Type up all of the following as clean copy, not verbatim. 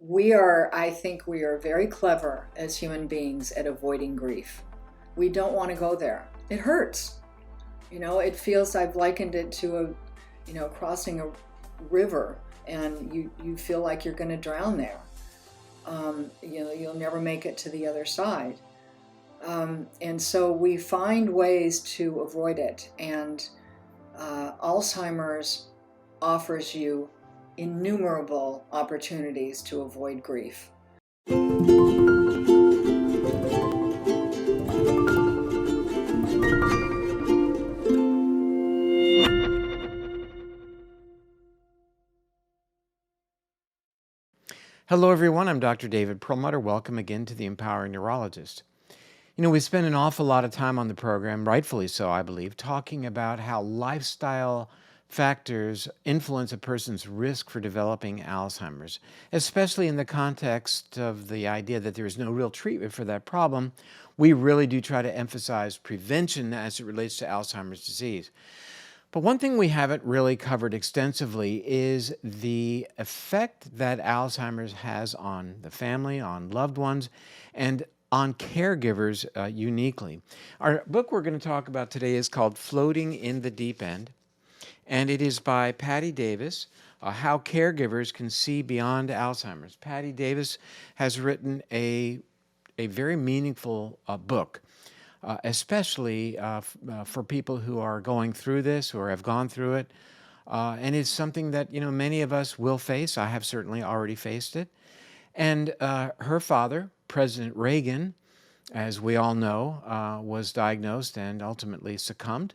I think we are very clever as human beings at avoiding grief. We don't want to go there. It hurts. It feels, I've likened it to crossing a river, and you feel like you're going to drown there. You'll never make it to the other side. And so we find ways to avoid it. And Alzheimer's offers you innumerable opportunities to avoid grief. Hello, everyone. I'm Dr. David Perlmutter. Welcome again to the Empowering Neurologist. We spend an awful lot of time on the program, rightfully so, I believe, talking about how lifestyle factors influence a person's risk for developing Alzheimer's, especially in the context of the idea that there is no real treatment for that problem. We really do try to emphasize prevention as it relates to Alzheimer's disease. But one thing we haven't really covered extensively is the effect that Alzheimer's has on the family, on loved ones, and on caregivers uniquely. Our book we're going to talk about today is called Floating in the Deep End, and it is by Patti Davis, How Caregivers Can See Beyond Alzheimer's. Patti Davis has written a very meaningful book. Especially for people who are going through this or have gone through it. And it's something that, many of us will face. I have certainly already faced it. And her father, President Reagan, as we all know, was diagnosed and ultimately succumbed.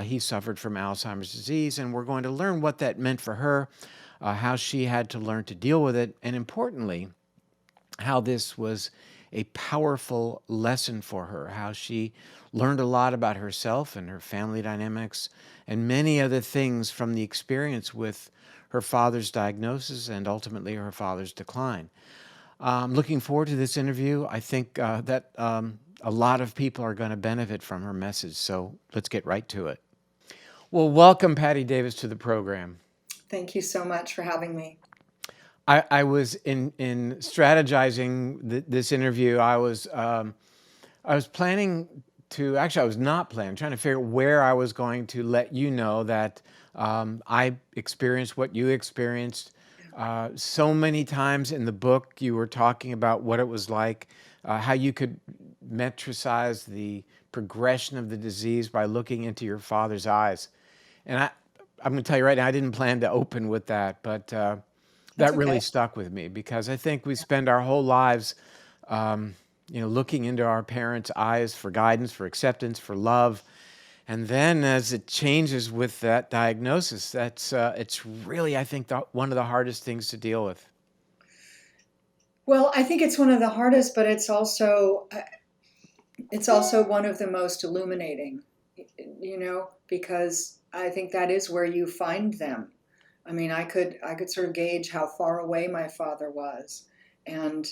He suffered from Alzheimer's disease, and we're going to learn what that meant for her, how she had to learn to deal with it, and importantly, how this was a powerful lesson for her, how she learned a lot about herself and her family dynamics and many other things from the experience with her father's diagnosis and ultimately her father's decline. Looking forward to this interview. I think that a lot of people are going to benefit from her message, so let's get right to it. Well, welcome, Patti Davis, to the program. Thank you so much for having me. I was in strategizing this interview. I was planning to, actually I was not planning, trying to figure out where I was going to let you know that I experienced what you experienced. So many times in the book you were talking about what it was like, how you could metricize the progression of the disease by looking into your father's eyes. And I'm going to tell you right now, I didn't plan to open with that, but that really stuck with me because I think we spend our whole lives, looking into our parents' eyes for guidance, for acceptance, for love. And then as it changes with that diagnosis, it's really, I think, one of the hardest things to deal with. Well, I think it's one of the hardest, but it's also one of the most illuminating, because I think that is where you find them. I mean, I could sort of gauge how far away my father was. And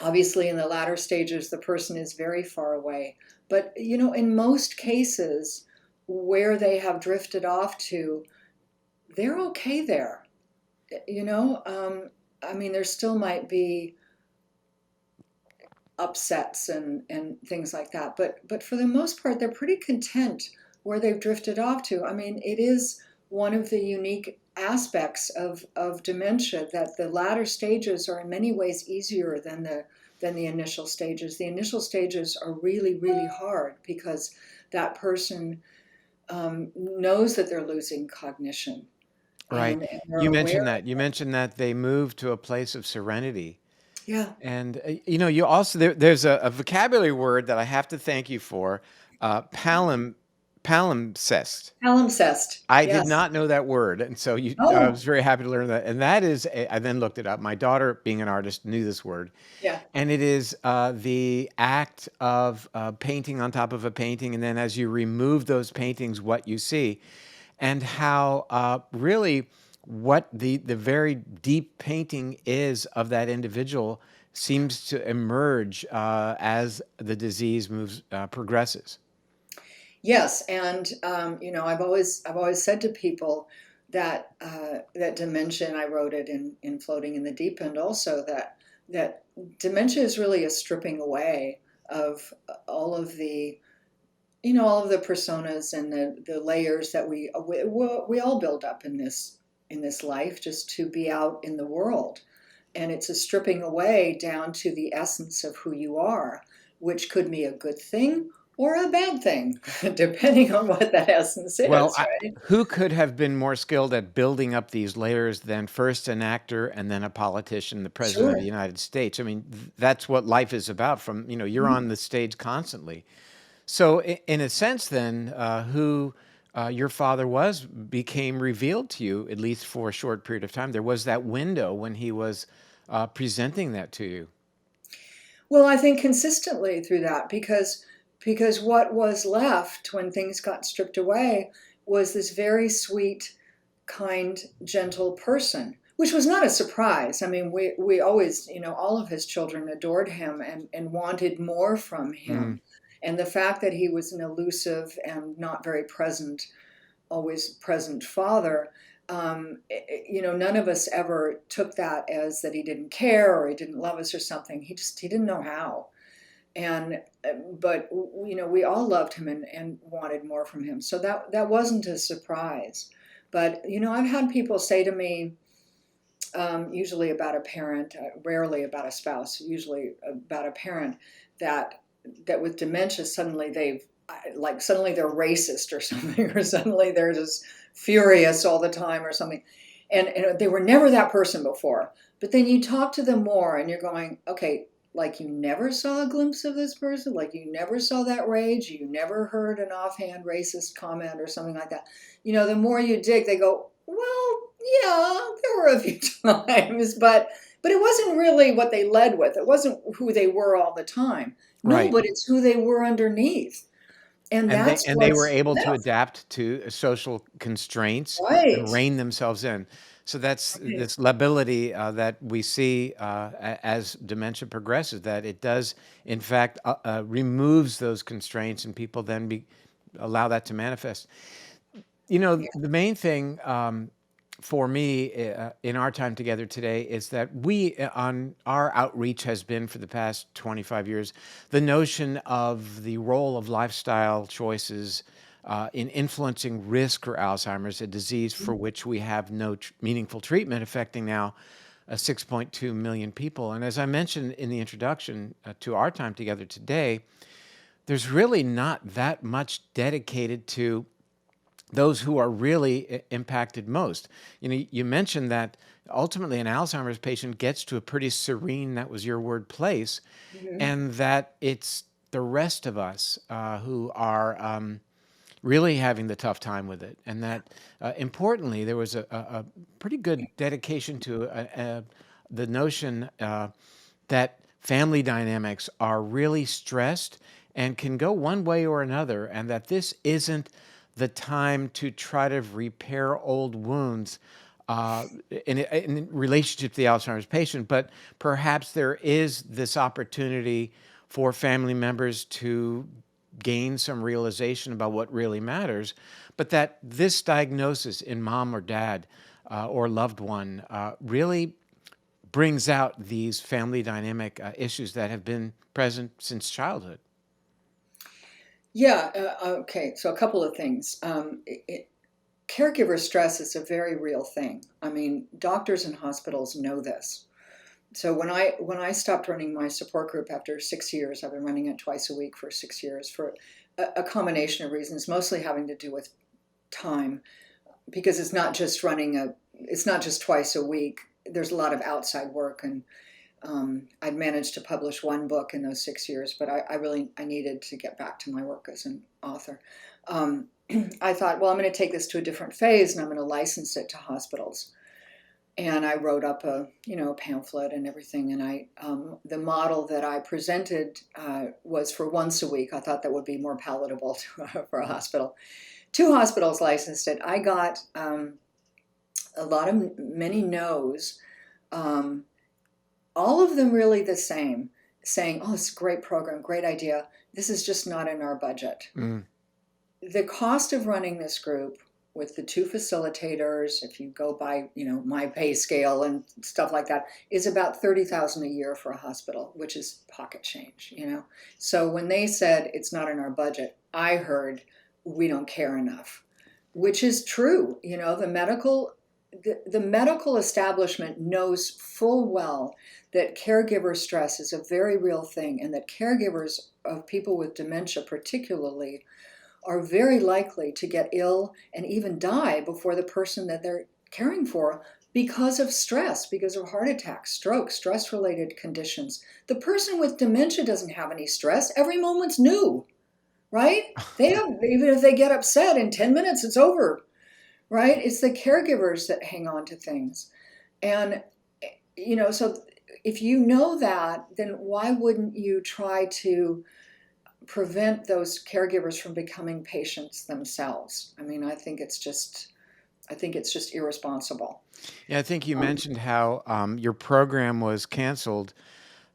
obviously in the latter stages, the person is very far away. But, in most cases where they have drifted off to, they're okay there. I mean, there still might be upsets and things like that. But for the most part, they're pretty content where they've drifted off to. I mean, it is one of the unique aspects of dementia that the latter stages are in many ways easier than the initial stages. The initial stages are really, really hard because that person knows that they're losing cognition. Right. And You mentioned that. You mentioned that they moved to a place of serenity. Yeah. And, you also, there's a vocabulary word that I have to thank you for, palimpsest. Palimpsest. I did Yes. not know that word, and so I Oh, was very happy to learn that. And that is, I then looked it up. My daughter, being an artist, knew this word. yeah. And it is the act of painting on top of a painting, and then as you remove those paintings, what you see. And how really what the very deep painting is of that individual seems to emerge as the disease progresses. Yes, and I've always said to people, that dementia, and I wrote it in Floating in the Deep End also, that dementia is really a stripping away of all of the all of the personas and the layers that we all build up in this life just to be out in the world. And it's a stripping away down to the essence of who you are, which could be a good thing or a bad thing, depending on what that essence Well, is, right? who could have been more skilled at building up these layers than first an actor and then a politician, the president of the Sure. United States? I mean, that's what life is about. You're on the stage constantly. So, in a sense, then, who your father was became revealed to you, at least for a short period of time. There was that window when he was presenting that to you. Well, I think consistently through that, because what was left when things got stripped away was this very sweet, kind, gentle person, which was not a surprise. I mean, we always, all of his children adored him and wanted more from Mm, him. And the fact that he was an elusive and not very present, always present father, none of us ever took that as that he didn't care or he didn't love us or something. He didn't know how. And but we all loved him and wanted more from him. So that wasn't a surprise. But I've had people say to me, usually about a parent, rarely about a spouse, usually about a parent, that with dementia suddenly they're racist or something, or suddenly they're just furious all the time or something, and they were never that person before. But then you talk to them more, and you're going, okay, like you never saw a glimpse of this person, like you never saw that rage, you never heard an offhand racist comment or something like that. The more you dig, they go, well, yeah, there were a few times, but it wasn't really what they led with. It wasn't who they were all the time. No, right. but it's who they were underneath. And And that's they were what's able to left. adapt to social constraints Right. and rein themselves in. So that's Right. this lability that we see as dementia progresses, that it does, in fact, removes those constraints, and people then allow that to manifest. Yeah. The main thing for me in our time together today is that on our outreach has been for the past 25 years, the notion of the role of lifestyle choices in influencing risk for Alzheimer's, a disease for which we have no meaningful treatment, affecting now 6.2 million people. And as I mentioned in the introduction to our time together today, there's really not that much dedicated to those who are really impacted most. You mentioned that ultimately an Alzheimer's patient gets to a pretty serene, that was your word, place, Mhm. and that it's the rest of us who are really having the tough time with it. And that importantly, there was a pretty good dedication to the notion that family dynamics are really stressed and can go one way or another, and that this isn't the time to try to repair old wounds in relationship to the Alzheimer's patient, but perhaps there is this opportunity for family members to gain some realization about what really matters, but that this diagnosis in mom or dad or loved one really brings out these family dynamic issues that have been present since childhood. Yeah. Okay. So a couple of things. Caregiver stress is a very real thing. I mean, doctors and hospitals know this. So when I stopped running my support group after 6 years, I've been running it twice a week for 6 years for a combination of reasons, mostly having to do with time, because it's not just twice a week. There's a lot of outside work, and I'd managed to publish one book in those 6 years, but I needed to get back to my work as an author. Um, I thought, well, I'm going to take this to a different phase, and I'm going to license it to hospitals. And I wrote up a pamphlet and everything. And the model that I presented was for once a week. I thought that would be more palatable for a hospital. Two hospitals licensed it. I got many no's. Um, all of them really the same, saying, "Oh, it's a great program, great idea. This is just not in our budget." Mm, The cost of running this group with the two facilitators, if you go by, my pay scale and stuff like that, is about 30,000 a year for a hospital, which is pocket change. So when they said it's not in our budget, I heard we don't care enough, which is true. The medical establishment knows full well that caregiver stress is a very real thing, and that caregivers of people with dementia particularly are very likely to get ill and even die before the person that they're caring for, because of stress, because of heart attacks, strokes, stress-related conditions. The person with dementia doesn't have any stress. Every moment's new, right? Even if they get upset, in 10 minutes, it's over, right? It's the caregivers that hang on to things. And, so if you know that, then why wouldn't you try to prevent those caregivers from becoming patients themselves? I mean, I think it's just irresponsible. Yeah, I think you mentioned how your program was canceled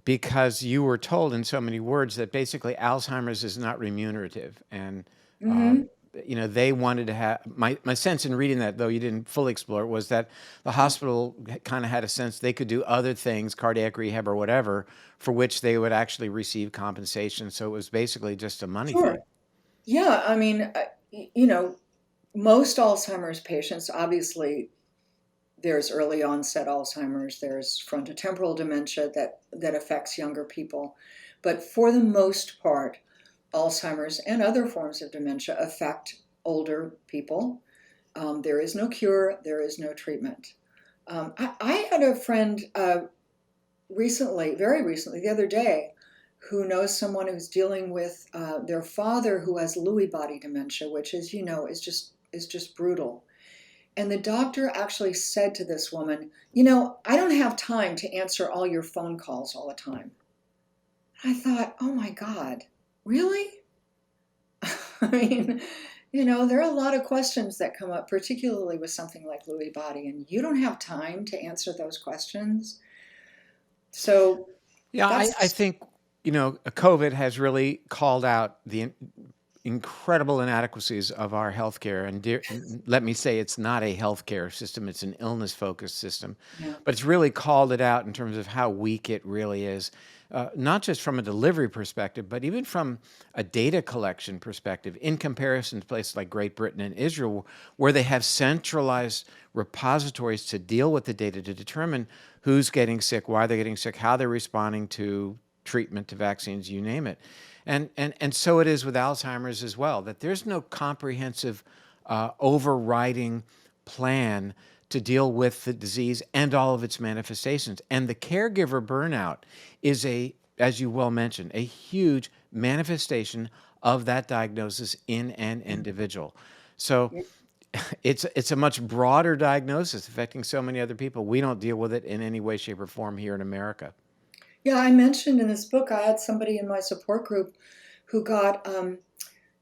because you were told in so many words that basically Alzheimer's is not remunerative. And, Hmm. they wanted to have, my sense in reading that, though you didn't fully explore it, was that the hospital kind of had a sense they could do other things, cardiac rehab or whatever, for which they would actually receive compensation. So it was basically just a money thing. Sure. Yeah, I mean, most Alzheimer's patients, obviously, there's early onset Alzheimer's, there's frontotemporal dementia that affects younger people. But for the most part, Alzheimer's and other forms of dementia affect older people. There is no cure, there is no treatment. I had a friend recently, very recently, the other day, who knows someone who's dealing with their father who has Lewy body dementia, which, as you know, is just brutal. And the doctor actually said to this woman, I don't have time to answer all your phone calls all the time. I thought, oh my God, really? I mean, there are a lot of questions that come up, particularly with something like Lewy body, and you don't have time to answer those questions. So Yeah, I that's think, COVID has really called out the incredible inadequacies of our healthcare. And let me say, it's not a healthcare system; it's an illness-focused system. yeah, But it's really called it out in terms of how weak it really is, not just from a delivery perspective, but even from a data collection perspective. In comparison to places like Great Britain and Israel, where they have centralized repositories to deal with the data to determine who's getting sick, why they're getting sick, how they're responding to treatment, to vaccines, you name it. And so it is with Alzheimer's as well, that there's no comprehensive overriding plan to deal with the disease and all of its manifestations. And the caregiver burnout is as you well mentioned, a huge manifestation of that diagnosis in an individual. So it's a much broader diagnosis affecting so many other people. We don't deal with it in any way, shape, or form here in America. yeah. I mentioned in this book, I had somebody in my support group who got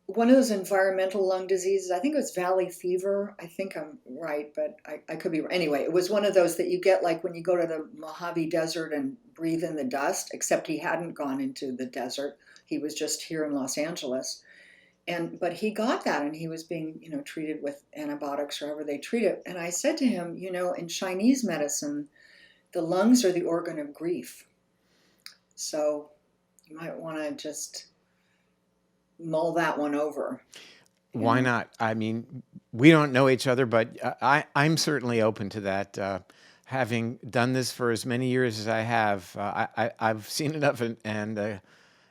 one of those environmental lung diseases. I think it was valley fever. I think I'm right, but I could be wrong. Anyway, it was one of those that you get like when you go to the Mojave Desert and breathe in the dust, except he hadn't gone into the desert. He was just here in Los Angeles. But he got that, and he was being, treated with antibiotics or however they treat it. And I said to him, in Chinese medicine, the lungs are the organ of grief. So you might want to just mull that one over, you Why know. not? I mean, we don't know each other, but I'm certainly open to that. Having done this for as many years as I have, I've seen enough and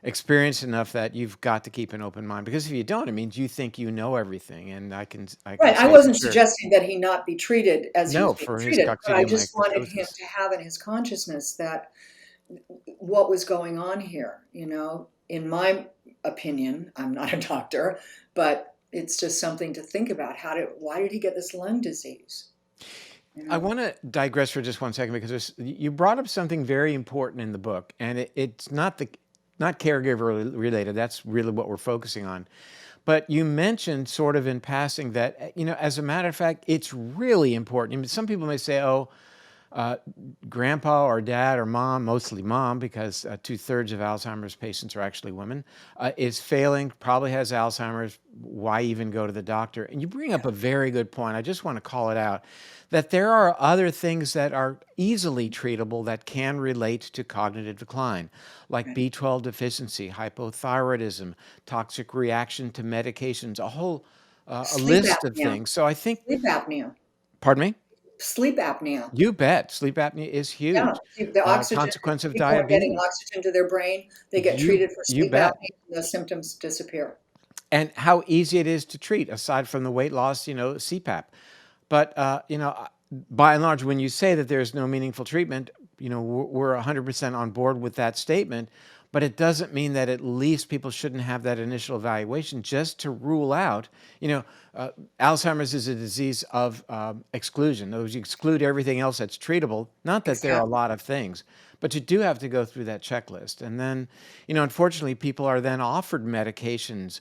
experienced enough that you've got to keep an open mind. Because if you don't, it means you think you know everything, and I can Right. I say for wasn't sure, suggesting that he not be treated as he no, was being for his treated, but I just wanted him coccidioidomycosis. to have in his consciousness that what was going on here, in my opinion, I'm not a doctor, but it's just something to think about. Why did he get this lung disease? You I know? want to digress for just one second because you brought up something very important in the book, and it's not caregiver related. That's really what we're focusing on. But you mentioned sort of in passing that, as a matter of fact, it's really important. I mean, some people may say, "Oh, uh, grandpa or dad or mom, mostly mom, because 2/3 of Alzheimer's patients are actually women, is failing, probably has Alzheimer's. Why even go to the doctor? And you bring up a very good point. I just want to call it out that there are other things that are easily treatable that can relate to cognitive decline, like Right. B12 deficiency, hypothyroidism, toxic reaction to medications, a Sleep list of apnea. things. So I think, Sleep apnea. pardon me? Sleep apnea. You bet. Sleep apnea is Yeah, huge. the oxygen, Consequence of people are getting diabetes. oxygen to their brain, they get You treated for you sleep bet. apnea, and the symptoms disappear. And how easy it is to treat, aside from the weight loss, CPAP. But by and large, when you say that there's no meaningful treatment, we're 100% on board with that statement. But it doesn't mean that at least people shouldn't have that initial evaluation just to rule out. You know, uh, Alzheimer's is a disease of exclusion. In other words, you exclude everything else that's treatable. Not that there are a Exactly. lot of things, but you do have to go through that checklist. And then, unfortunately, people are then offered medications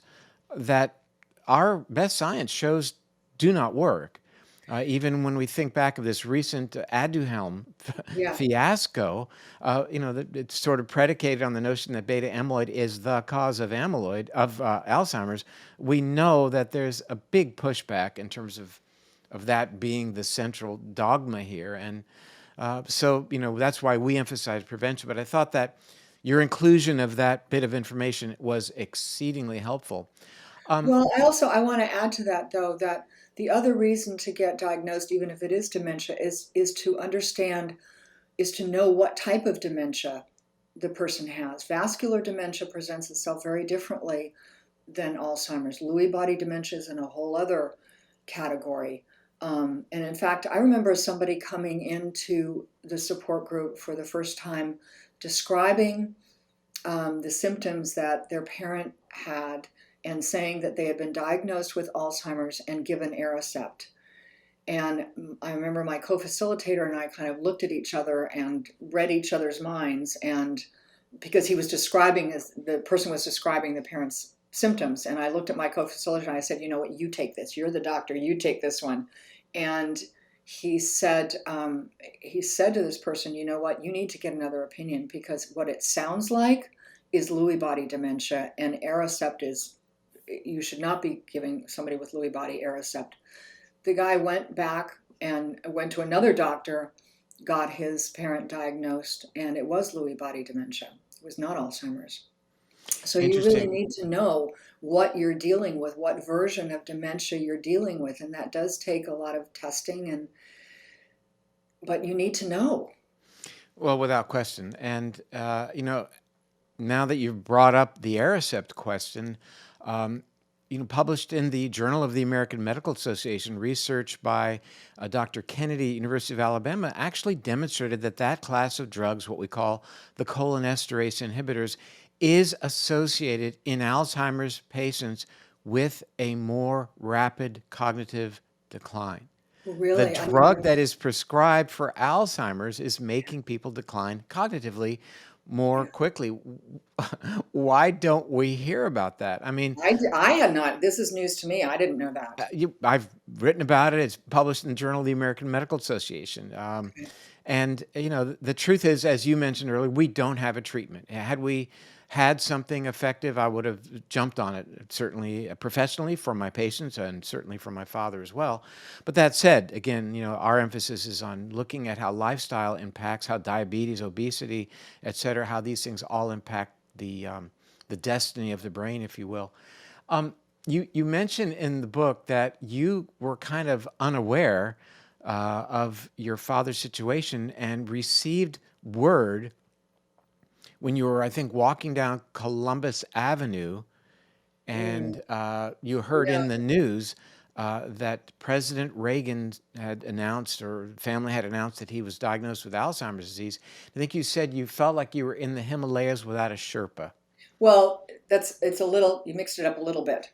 that our best science shows do not work. Even when we think back of this recent Aduhelm Yeah, fiasco, it's sort of predicated on the notion that beta amyloid is the cause of Alzheimer's. We know that there's a big pushback in terms of that being the central dogma here, and so that's why we emphasize prevention. But I thought that your inclusion of that bit of information was exceedingly helpful. Um, well, I wanna add to that, though, that the other reason to get diagnosed, even if it is dementia, is to understand, is to know what type of dementia the person has. Vascular dementia presents itself very differently than Alzheimer's. Lewy body dementia is in a whole other category. And in fact, I remember somebody coming into the support group for the first time describing the symptoms that their parent had and saying that they had been diagnosed with Alzheimer's and given Aricept. And I remember my co-facilitator and I kind of looked at each other and read each other's minds. And because the person was describing the parent's symptoms. And I looked at my co-facilitator and I said, you know what, you take this. You're the doctor. You take this one. And he said to this person, you know what, you need to get another opinion because what it sounds like is Lewy body dementia, and Aricept is, you should not be giving somebody with Lewy body Aricept. The guy went back and went to another doctor, got his parent diagnosed, and it was Lewy body dementia. It was not Alzheimer's. So you really Interesting. need to know what you're dealing with, what version of dementia you're dealing with, and that does take a lot of testing, but you need to know. Well, without question. And, now that you've brought up the Aricept question, um, published in the Journal of the American Medical Association, research by Dr. Kennedy, University of Alabama, actually demonstrated that that class of drugs, what we call the cholinesterase inhibitors, is associated in Alzheimer's patients with a more rapid cognitive decline. The Really, I never drug knew. that is prescribed for Alzheimer's is making people decline cognitively more Yeah. quickly. Why don't we hear about that? I mean, I had not. This is news to me. I didn't know that. I've written about it. It's published in the Journal of the American Medical Association. Okay. And the truth is, as you mentioned earlier, we don't have a treatment. Had we had something effective, I would have jumped on it, certainly professionally for my patients and certainly for my father as well. But that said, again, our emphasis is on looking at how lifestyle impacts, how diabetes, obesity, et cetera, how these things all impact the destiny of the brain, if you will. Um, you mentioned in the book that you were kind of unaware of your father's situation and received word when you were, I think, walking down Columbus Avenue, Mm, and you heard yeah. in the news that President Reagan had announced, or family had announced, that he was diagnosed with Alzheimer's disease. I think you said you felt like you were in the Himalayas without a Sherpa. Well, it's a little, you mixed it up a little bit.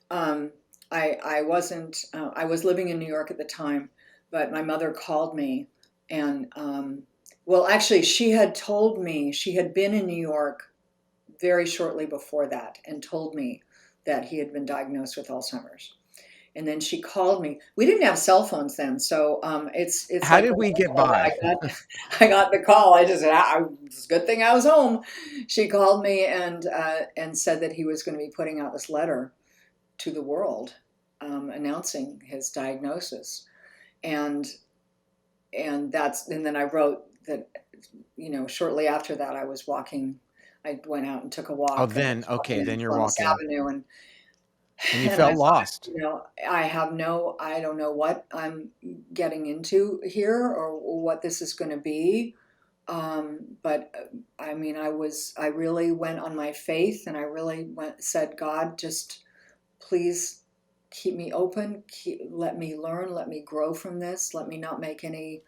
Um, I wasn't, I was living in New York at the time, but my mother called me and, well, actually, she had told me she had been in New York very shortly before that and told me that he had been diagnosed with Alzheimer's. And then she called me. We didn't have cell phones then, so it's How like did a we get miracle that by? I got the call. I just said, it's a good thing I was home. She called me and said that he was going to be putting out this letter to the world, announcing his diagnosis, and and then I wrote that, shortly after that I went out and took a Oh, walk, and I then, was okay, walking in then you're Columbus walking Avenue, and you and I felt thought, lost. I don't know what I'm getting into here or what this is going to be. But I mean, I really went on my faith, and I really said, God, just please keep me open, let me learn, let me grow from this, let me not make any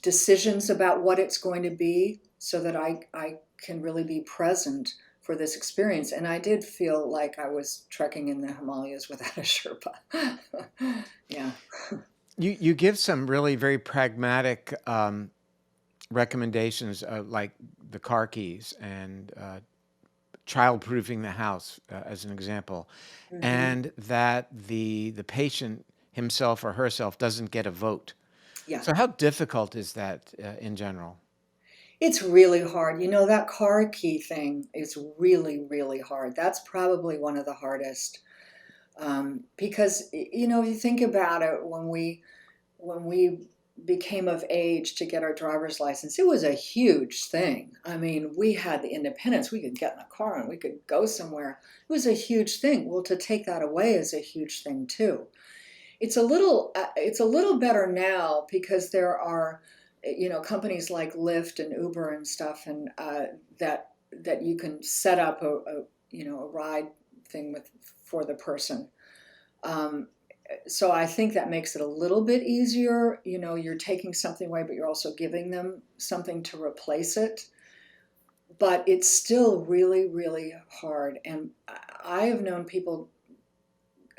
decisions about what it's going to be, so that I can really be present for this experience. And I did feel like I was trekking in the Himalayas without a Sherpa. Yeah. You give some really very pragmatic recommendations, like the car keys and child-proofing the house, as an example, Hmm. and that the patient himself or herself doesn't get a vote. Yeah. So how difficult is that in general? It's really hard. That car key thing is really, really hard. That's probably one of the hardest. Because, if you think about it, when we became of age to get our driver's license, it was a huge thing. I mean, we had the independence. We could get in a car and we could go somewhere. It was a huge thing. Well, to take that away is a huge thing too. It's a little better now, because there are, companies like Lyft and Uber and stuff, and that you can set up a ride thing for the person. Um, so I think that makes it a little bit easier. You're taking something away, but you're also giving them something to replace it. But it's still really, really hard. And I have known people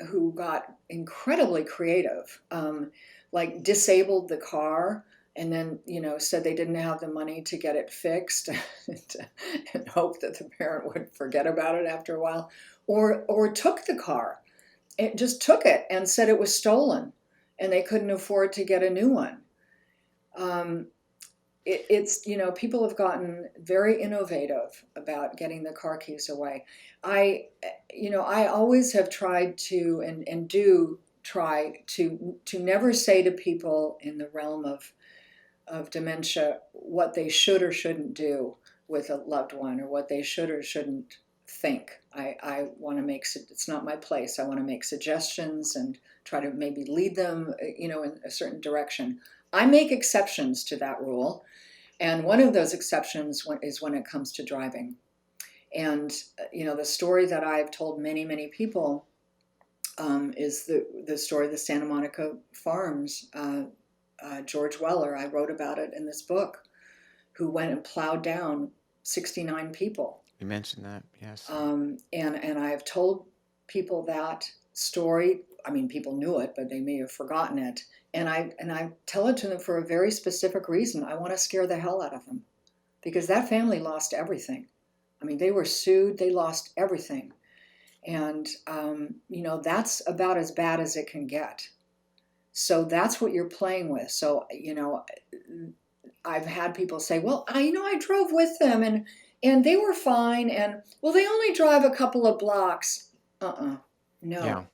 who got incredibly creative, like disabled the car, and then said they didn't have the money to get it fixed, and hoped that the parent would forget about it after a while, or took the car. It just took it and said it was stolen, and they couldn't afford to get a new one. Um, it's people have gotten very innovative about getting the car keys away. I always have tried to, and do try to never say to people in the realm of dementia what they should or shouldn't do with a loved one, or what they should or shouldn't think. I want to make, it's not my place. I want to make suggestions and try to maybe lead them, in a certain direction. I make exceptions to that rule, and one of those exceptions is when it comes to driving. And the story that I've told many, many people, is the story of the Santa Monica Farms. George Weller, I wrote about it in this book, who went and plowed down 69 people. You mentioned that, yes. And I've told people that story. I mean, people knew it, but they may have forgotten it. And I tell it to them for a very specific reason. I want to scare the hell out of them, because that family lost everything. I mean, they were sued. They lost everything, and that's about as bad as it can get. So that's what you're playing with. So I've had people say, "Well, I drove with them, and they were fine, and well, they only drive a couple of blocks." Yeah. No,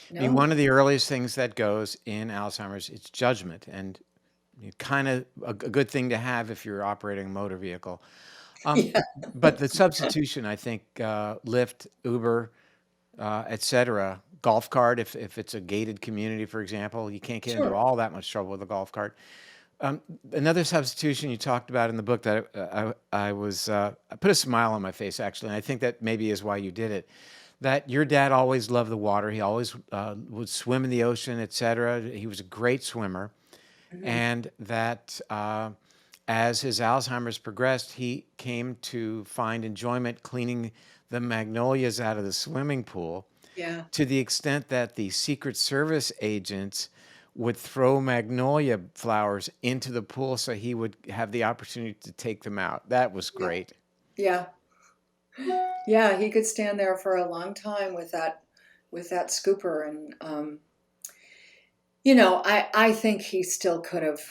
I mean, no. one of the earliest things that goes in Alzheimer's, it's judgment, and kind of a good thing to have if you're operating a motor vehicle. Um, Yeah, but the substitution, I think, Lyft, Uber, et cetera, golf cart, if it's a gated community, for example, you can't get into sure. all that much trouble with a golf cart. Another substitution you talked about in the book that I put a smile on my face, actually, and I think that maybe is why you did it. That your dad always loved the water. He always would swim in the ocean, et cetera. He was a great swimmer, Mhm. and that as his Alzheimer's progressed, he came to find enjoyment cleaning the magnolias out of the swimming pool, Yeah, to the extent that the Secret Service agents would throw magnolia flowers into the pool so he would have the opportunity to take them out. That was yeah, great. yeah, yeah. He could stand there for a long time with that, with that scooper. And, I think he still could have.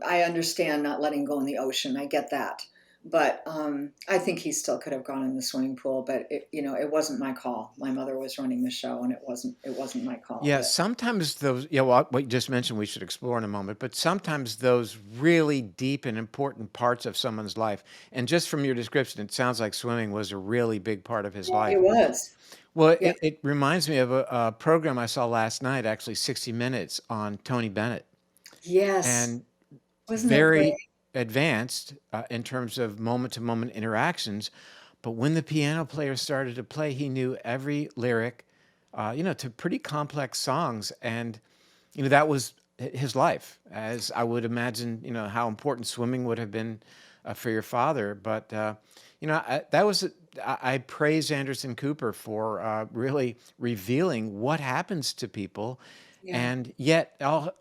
I understand not letting go in the ocean. I get that. But I think he still could have gone in the swimming pool, but it wasn't my call. My mother was running the show, and it wasn't my call. Yeah, But sometimes those, yeah, well, what you just mentioned we should explore in a moment, but sometimes those really deep and important parts of someone's life, and just from your description, it sounds like swimming was a really big part of his it life. was. Well, Yeah. it reminds me of a program I saw last night, actually 60 Minutes on Tony Bennett, Yes. and Wasn't that great? very advanced in terms of moment to moment interactions. But when the piano player started to play, he knew every lyric, to pretty complex songs. And, that was his life, as I would imagine, how important swimming would have been for your father. But, that was, I praise Anderson Cooper for really revealing what happens to people. Yeah. And yet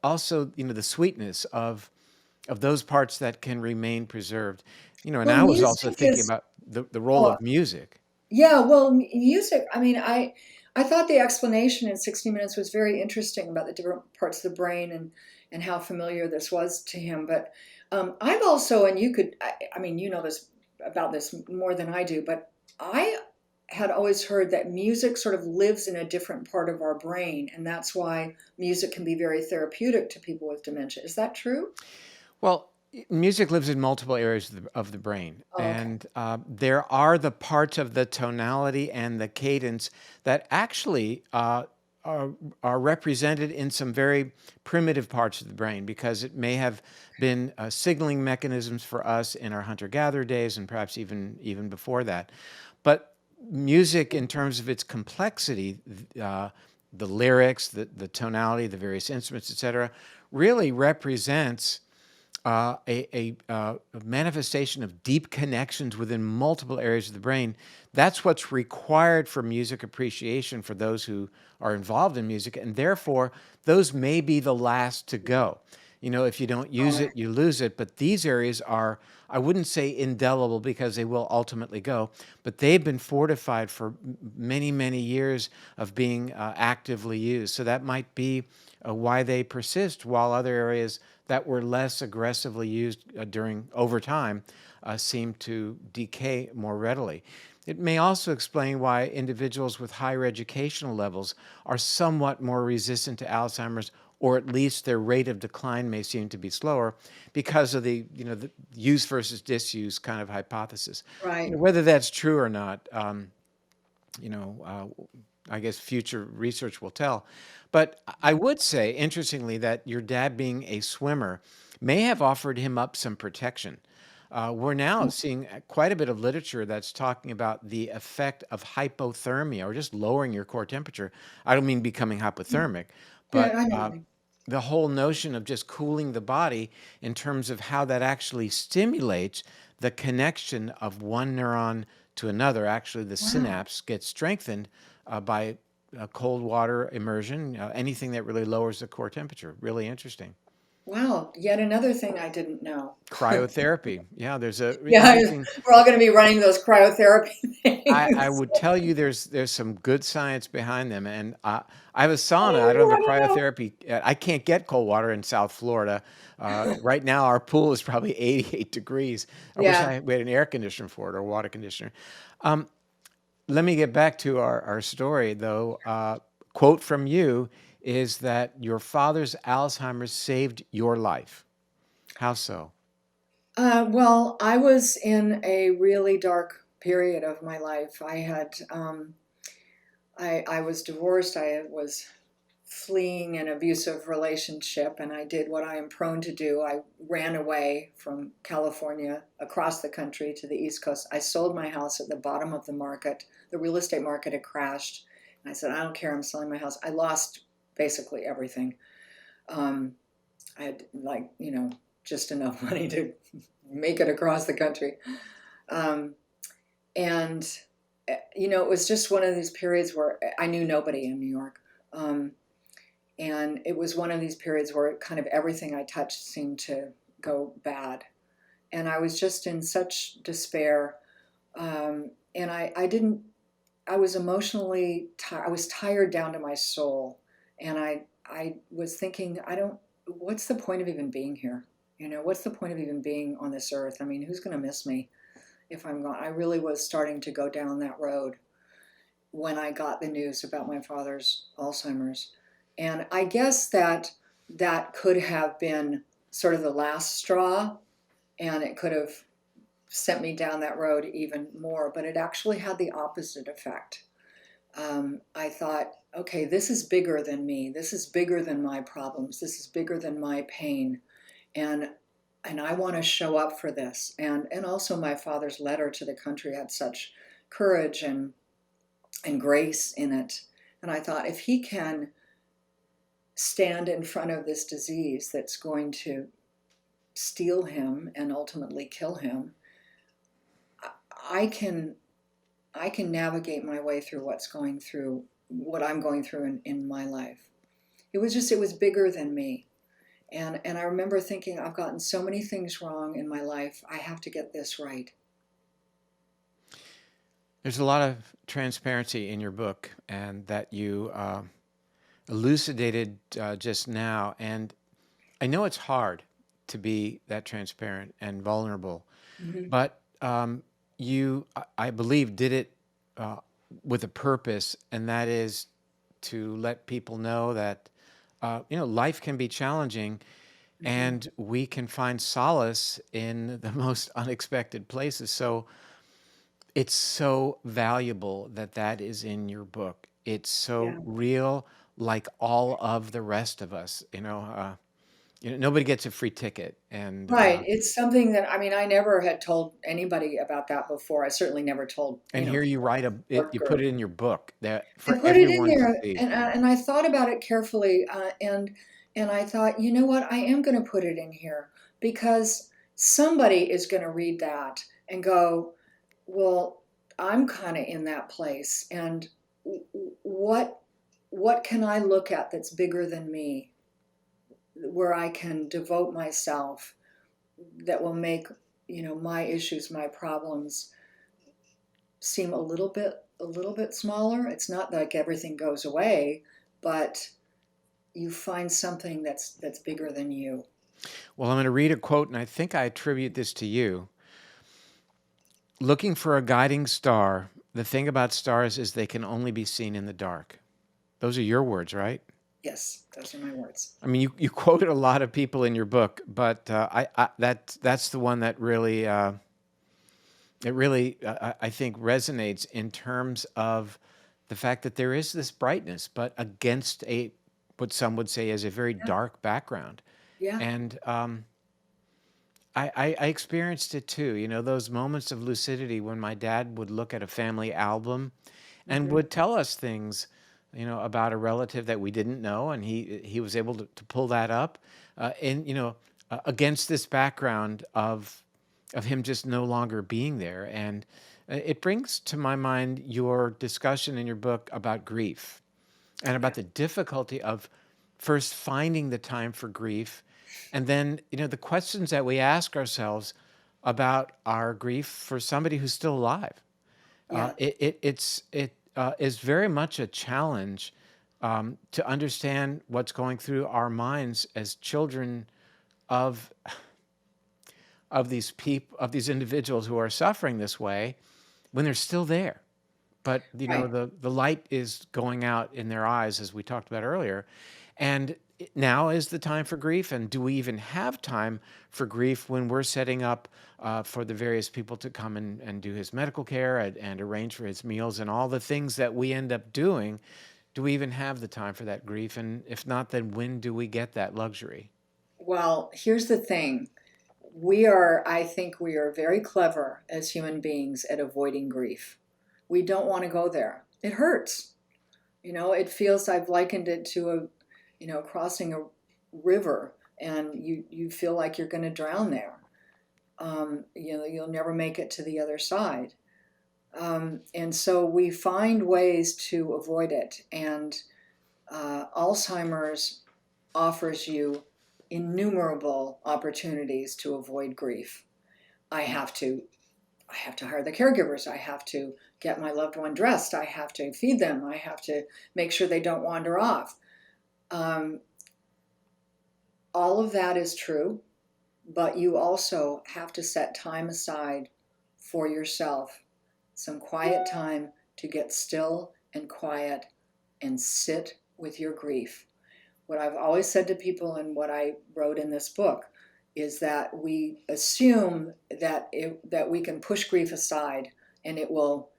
also, the sweetness of those parts that can remain preserved. And Well, I was also music thinking is. about the role Oh, of music. yeah. Well, music. I mean, I thought the explanation in 60 Minutes was very interesting about the different parts of the brain and how familiar this was to him. But I've also, and you could, I mean, you know this about this more than I do, but I had always heard that music sort of lives in a different part of our brain, and that's why music can be very therapeutic to people with dementia. Is that true? Well, music lives in multiple areas of the brain, Oh, okay. and there are the parts of the tonality and the cadence that actually are, are represented in some very primitive parts of the brain because it may have been signaling mechanisms for us in our hunter-gatherer days and perhaps even before that. But music, in terms of its complexity, the lyrics, the tonality, the various instruments, etc., really represents a manifestation of deep connections within multiple areas of the brain. That's what's required for music appreciation for those who are involved in music, and therefore those may be the last to go. If you don't All use right. it, you lose it. But these areas are, I wouldn't say indelible because they will ultimately go, but they've been fortified for many, many years of being actively used. So that might be why they persist, while other areas that were less aggressively used during over time seem to decay more readily. It may also explain why individuals with higher educational levels are somewhat more resistant to Alzheimer's, or at least their rate of decline may seem to be slower because of the use versus disuse kind of hypothesis. Right. Whether that's true or not, you know, I guess future research will tell. But I would say, interestingly, that your dad being a swimmer may have offered him up some protection. We're now seeing quite a bit of literature that's talking about the effect of hypothermia or just lowering your core temperature. I don't mean becoming hypothermic, Yeah, but I know what you mean. the whole notion of just cooling the body in terms of how that actually stimulates the connection of one neuron to another. Actually, the Wow. synapse gets strengthened by cold water immersion, anything that really lowers the core temperature. Really interesting. Wow. Yet another thing I didn't know. Cryotherapy. Yeah, there's a Yeah, interesting. we're all going to be running those cryotherapy I things. would tell you there's some good science behind them, and I have a sauna. I don't have a Oh, I don't know. cryotherapy. I can't get cold water in South Florida. Right now, our pool is probably 88 degrees. I wish Yeah. we had an air conditioner for it or a water conditioner. Um, Let me get back to our story, though. Quote from you is that your father's Alzheimer's saved your life. How so? Well, I was in a really dark period of my life. I was divorced. I was fleeing an abusive relationship, and I did what I am prone to do. I ran away from California across the country to the East Coast. I sold my house at the bottom of the market. The real estate market had crashed. And I said, I don't care, I'm selling my house. I lost basically everything. Um, I had, like, just enough money to make it across the country. Um, and, it was just one of these periods where I knew nobody in New York. Um, and it was one of these periods where kind of everything I touched seemed to go bad. And I was just in such despair. And I didn't I was emotionally I was tired down to my soul, and I was thinking, I don't. What's the point of even being here? What's the point of even being on this earth? I mean, who's going to miss me if I'm gone? I really was starting to go down that road when I got the news about my father's Alzheimer's, and I guess that could have been sort of the last straw, and it could have sent me down that road even more. But it actually had the opposite effect. I thought, okay, this is bigger than me. This is bigger than my problems. This is bigger than my pain, and I want to show up for this. And also, my father's letter to the country had such courage and grace in it. And I thought, if he can stand in front of this disease that's going to steal him and ultimately kill him, I can I can navigate my way through what I'm going through in my life. It was bigger than me. And I remember thinking, I've gotten so many things wrong in my life. I have to get this right. There's a lot of transparency in your book, and that you elucidated just now. And I know it's hard to be that transparent and vulnerable, Mm-hmm. but you, I believe, did it uh, with a purpose, and that is to let people know that life can be challenging, Mm-hmm. and we can find solace in the most unexpected places. So it's so valuable that that is in your book. It's so Yeah. real, like all of the rest of us. Nobody gets a free ticket, and Right. It's something that, I mean, I never had told anybody about that before. I certainly never told, and here you write work you put or it in your book that I for put it in everyone to there, see. and I thought about it carefully, and I thought, you know what, I am going to put it in here because somebody is going to read that and go, well, I'm kind of in that place, and what what can I look at that's bigger than me, where I can devote myself, that will make my issues, my problems seem a little bit smaller. It's not like everything goes away, but you find something that's bigger than you. Well, I'm going to read a quote, and I think I attribute this to you. Looking for a guiding star. The thing about stars is they can only be seen in the dark. Those are your words, right? Yes, those are my words. I mean, you quoted a lot of people in your book, but that's the one that really I think resonates in terms of the fact that there is this brightness, but against a what some would say is a very Yeah, dark background. yeah, And I experienced it too. Those moments of lucidity when my dad would look at a family album and hmm, would tell us things, about a relative that we didn't know, and he was able to pull that up, and against this background of him just no longer being there, and it brings to my mind your discussion in your book about grief and about yeah, the difficulty of first finding the time for grief, and then the questions that we ask ourselves about our grief for somebody who's still alive. yeah, It is very much a challenge to understand what's going through our minds as children of these individuals who are suffering this way when they're still there. But right. the light is going out in their eyes, as we talked about earlier. And now is the time for grief. And do we even have time for grief when we're setting up for the various people to come and do his medical care and arrange for his meals and all the things that we end up doing? Do we even have the time for that grief? And if not, then when do we get that luxury? Well, here's the thing. I think we are very clever as human beings at avoiding grief. We don't want to go there. It hurts. It feels, I've likened it to crossing a river, and you feel like you're going to drown there. You'll never make it to the other side. And so we find ways to avoid it. And Alzheimer's offers you innumerable opportunities to avoid grief. I have to I have to hire the caregivers. I have to get my loved one dressed. I have to feed them. I have to make sure they don't wander off. Um, all of that is true, but you also have to set time aside for yourself, some quiet time to get still and quiet and sit with your grief. What I've always said to people and what I wrote in this book is that we assume that we can push grief aside and it will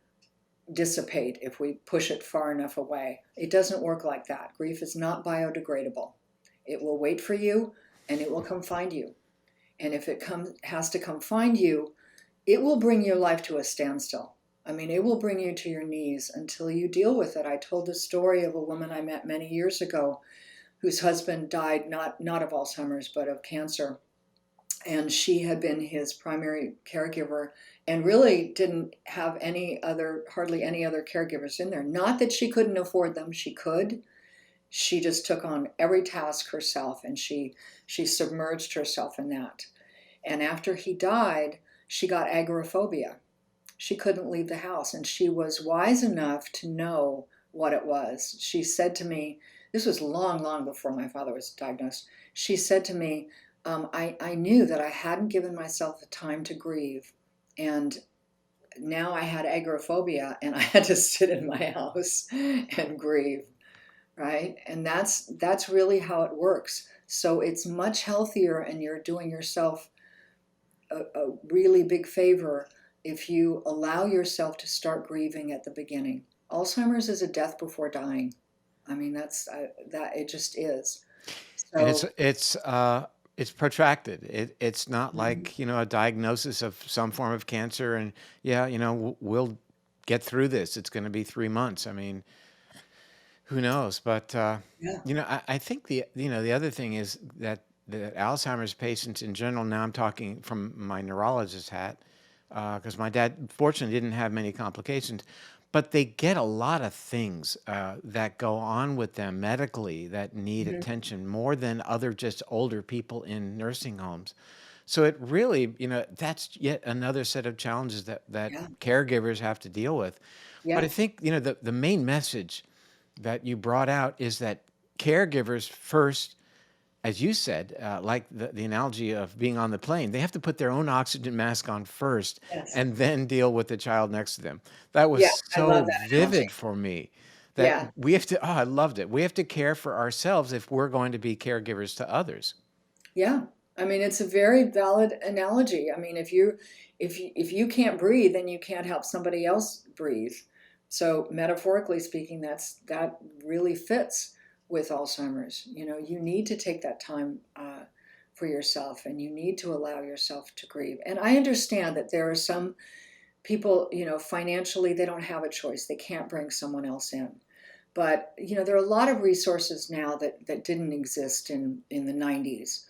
dissipate if we push it far enough away. It doesn't work like that. Grief is not biodegradable. It will wait for you and it will come find you. And if it has to come find you, it will bring your life to a standstill. I mean, it will bring you to your knees until you deal with it. I told the story of a woman I met many years ago whose husband died not of Alzheimer's, but of cancer. And she had been his primary caregiver and really didn't have hardly any other caregivers in there. Not that she couldn't afford them, she could. She just took on every task herself, and she submerged herself in that. And after he died, she got agoraphobia. She couldn't leave the house, and she was wise enough to know what it was. She said to me, this was long, long before my father was diagnosed. She said to me, I knew that I hadn't given myself the time to grieve, and now I had agoraphobia, and I had to sit in my house and grieve, right? And that's really how it works. So it's much healthier, and you're doing yourself a really big favor if you allow yourself to start grieving at the beginning. Alzheimer's is a death before dying. I mean, that it just is. And So, it's protracted. It's not mhm, like, a diagnosis of some form of cancer and yeah, we'll get through this. It's going to be 3 months. I mean, who knows? But yeah, I think the other thing is that the Alzheimer's patients in general. Now I'm talking from my neurologist hat, because my dad fortunately didn't have many complications, but they get a lot of things that go on with them medically that need mhm, attention more than other just older people in nursing homes. So it really, that's yet another set of challenges that yeah, caregivers have to deal with. But I yeah, think, the main message that you brought out is that caregivers first, as you said, like the analogy of being on the plane, they have to put their own oxygen mask on first yes, and then deal with the child next to them. That was yeah. I love so that vivid analogy. for me that Yeah, we have to, oh, I loved it. We have to care for ourselves if we're going to be caregivers to others. yeah. I mean, it's a very valid analogy. I mean, if you can't breathe, then you can't help somebody else breathe. So metaphorically speaking, that really fits with Alzheimer's. You need to take that time for yourself, and you need to allow yourself to grieve. And I understand that there are some people, financially, they don't have a choice. They can't bring someone else in. But there are a lot of resources now that didn't exist in the 90s.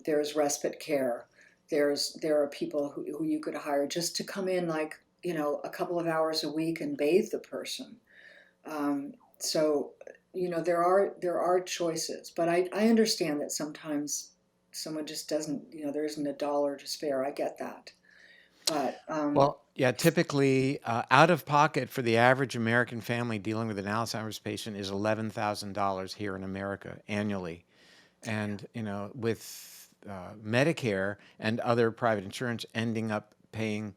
There's respite care. There are people who you could hire just to come in, like, a couple of hours a week and bathe the person. So there are choices, but I understand that sometimes someone just doesn't. There isn't a dollar to spare. I get that, but Well, yeah, typically out of pocket for the average American family dealing with an Alzheimer's patient is $11,000 here in America annually. And, with Medicare and other private insurance ending up paying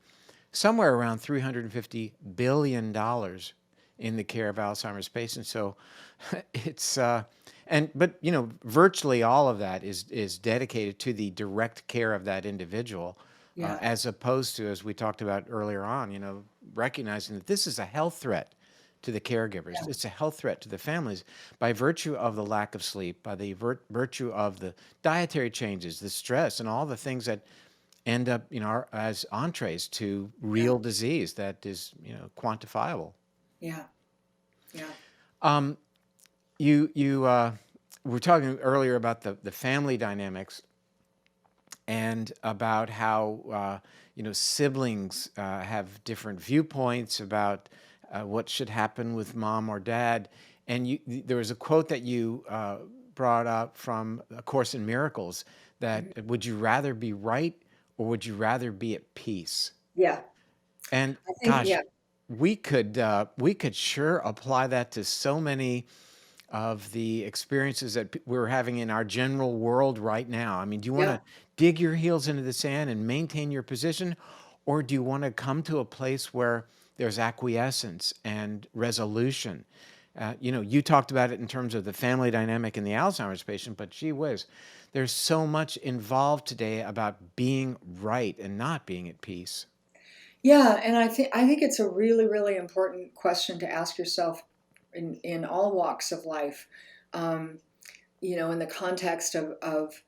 somewhere around $350 billion in the care of Alzheimer's patients. So it's but virtually all of that is dedicated to the direct care of that individual, yeah, as opposed to, as we talked about earlier on, recognizing that this is a health threat to the caregivers. yeah, It's a health threat to the families by virtue of the lack of sleep, by the virtue of the dietary changes, the stress, and all the things that end up, as entrees to yeah, real disease that is, quantifiable. yeah, yeah, Um, you were talking earlier about the family dynamics and about how siblings have different viewpoints about what should happen with mom or dad. And there was a quote that you brought up from A Course in Miracles mhm, that would you rather be right or would you rather be at peace? yeah. And I think, gosh, yeah, we could sure apply that to so many of the experiences that we're having in our general world right now. I mean, do you want yeah. to dig your heels into the sand and maintain your position, or do you want to come to a place where there's acquiescence and resolution? You talked about it in terms of the family dynamic in the Alzheimer's patient, but gee whiz, there's so much involved today about being right and not being at peace. Yeah, and I think it's a really, really important question to ask yourself in all walks of life. Um, in the context of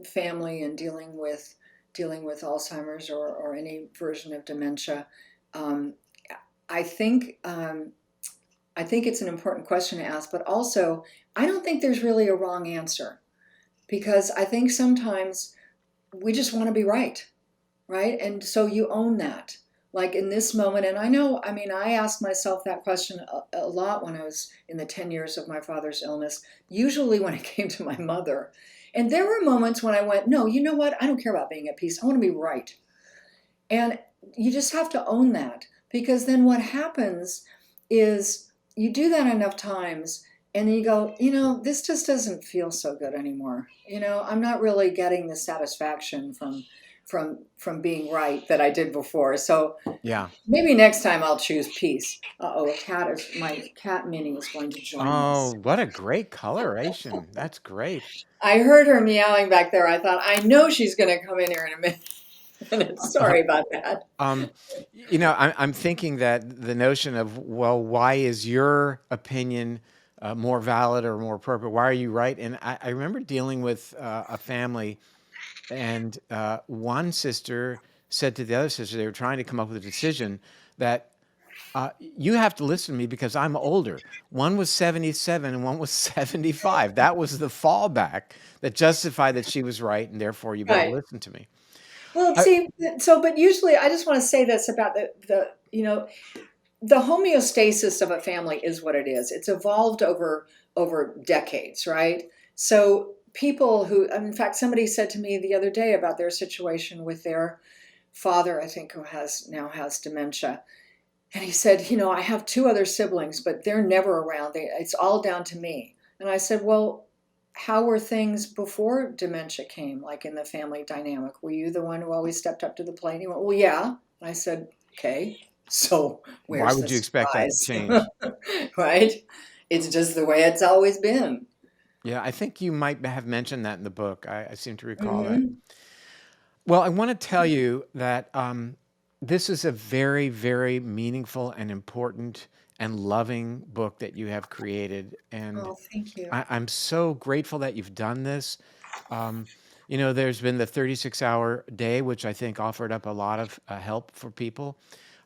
family and dealing with Alzheimer's or any version of dementia. Um, I think I think it's an important question to ask, but also I don't think there's really a wrong answer because I think sometimes we just want to be right, right? And so you own that. Like in this moment, and I know, I mean, I asked myself that question a lot when I was in the 10 years of my father's illness, usually when it came to my mother. And there were moments when I went, no, you know what? I don't care about being at peace. I want to be right. And you just have to own that because then what happens is you do that enough times and you go, this just doesn't feel so good anymore. I'm not really getting the satisfaction from being right that I did before. So Yeah. maybe next time I'll choose peace. Uh-oh, my cat Minnie is going to join Oh, us. what a great coloration. That's great. I heard her meowing back there. I thought, I know she's going to come in here in a minute. Sorry about that. Um, I'm thinking that the notion of, well, why is your opinion more valid or more appropriate? Why are you right? And I remember dealing with a family, and one sister said to the other sister, they were trying to come up with a decision that you have to listen to me because I'm older. One was 77 and one was 75. That was the fallback that justified that she was right, and therefore you better Right. listen to me. Well, I, see, but usually I just want to say this about the homeostasis of a family is what it is. It's evolved over decades, right? So people in fact, somebody said to me the other day about their situation with their father, I think, who now has dementia. And he said, I have two other siblings, but they're never around. It's all down to me. And I said, well, how were things before dementia came, like in the family dynamic? Were you the one who always stepped up to the plate? And he went, well, yeah. And I said, okay, so why where's the would you expect that to surprise? change? Right? It's just the way it's always been. Yeah, I think you might have mentioned that in the book. I seem to recall that. Hmm. Well, I want to tell you that this is a very, very meaningful and important and loving book that you have created. And Oh, thank you. I'm so grateful that you've done this. Um, there's been the 36-hour day, which I think offered up a lot of help for people.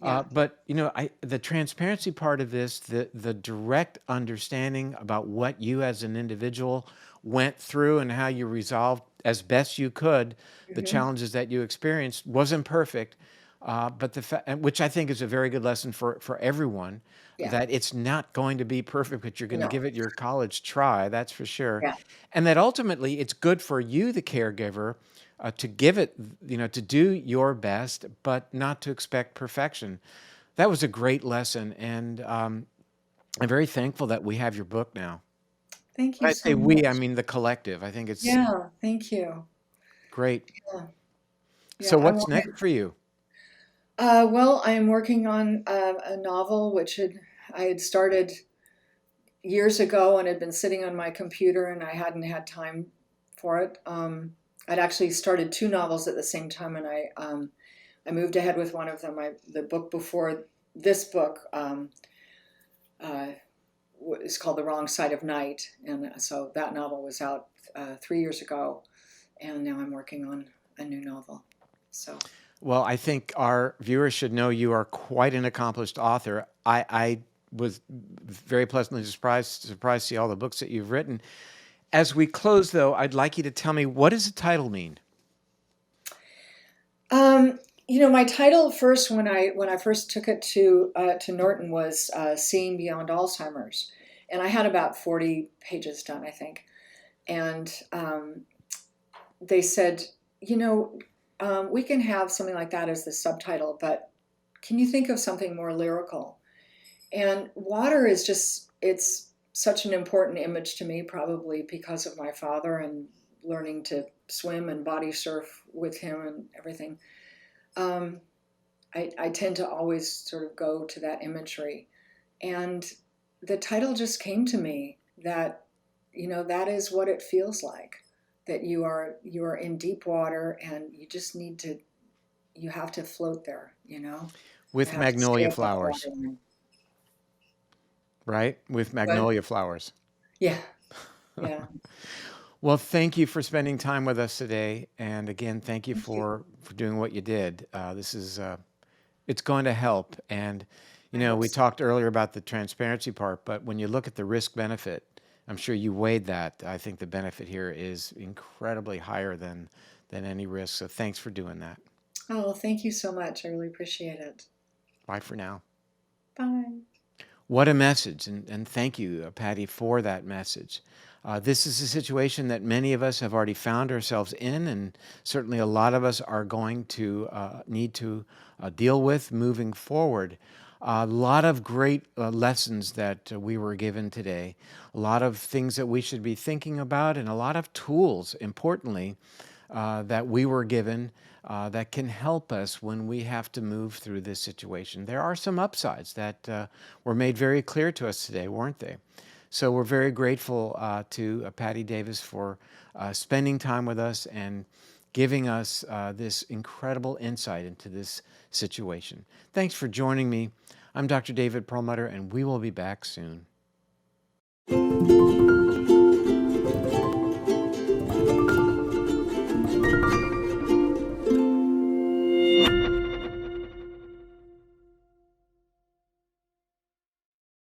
Yeah. But the transparency part of this, the direct understanding about what you as an individual went through and how you resolved as best you could the Hmm. challenges that you experienced wasn't perfect, but which I think is a very good lesson for everyone, Yeah. that it's not going to be perfect, but you're going to No. give it your college try. That's for sure, Yeah. and that ultimately it's good for you, the caregiver, to give it, to do your best, but not to expect perfection. That was a great lesson, and I'm very thankful that we have your book now. Thank When you I so say we, I much. mean the collective. I think it's Yeah. Thank you. great. Yeah. Yeah. So, I what's wanted. next for you? Well, I am working on a novel I had started years ago and had been sitting on my computer and I hadn't had time for it. I'd actually started two novels at the same time, and I moved ahead with one of them. The book before this book uh, is called The Wrong Side of Night, and so that novel was out 3 years ago, and now I'm working on a new novel. So Well, I think our viewers should know you are quite an accomplished author. I was very pleasantly surprised to see all the books that you've written. As we close, though, I'd like you to tell me, what does the title mean? Um, my title first when I first took it to Norton was "Seeing Beyond Alzheimer's," and I had about 40 pages done, I think. And they said, we can have something like that as the subtitle, but can you think of something more lyrical? And water is just, it's such an important image to me, probably because of my father and learning to swim and body surf with him and everything. Um, I tend to always sort of go to that imagery. And the title just came to me that, that is what it feels like, that you are in deep water and you just need to, you have to float there, you With have to stay magnolia above flowers, water line. right? With But magnolia flowers. yeah, yeah. Well, thank you for spending time with us today, and again, thank you Thank you. for doing what you did. This is it's going to help. And I hope we so. talked earlier about the transparency part, but when you look at the risk benefit, I'm sure you weighed that. I think the benefit here is incredibly higher than any risk. So thanks for doing that. Oh, thank you so much. I really appreciate it. Bye for now. Bye. What a message. And thank you, Patty, for that message. This is a situation that many of us have already found ourselves in, and certainly a lot of us are going to need to deal with moving forward. A lot of great lessons that we were given today, a lot of things that we should be thinking about, and a lot of tools, importantly, that we were given that can help us when we have to move through this situation. There are some upsides that were made very clear to us today, weren't they? So we're very grateful to Patti Davis for spending time with us and giving us this incredible insight into this situation. Thanks for joining me. I'm Dr. David Perlmutter, and we will be back soon.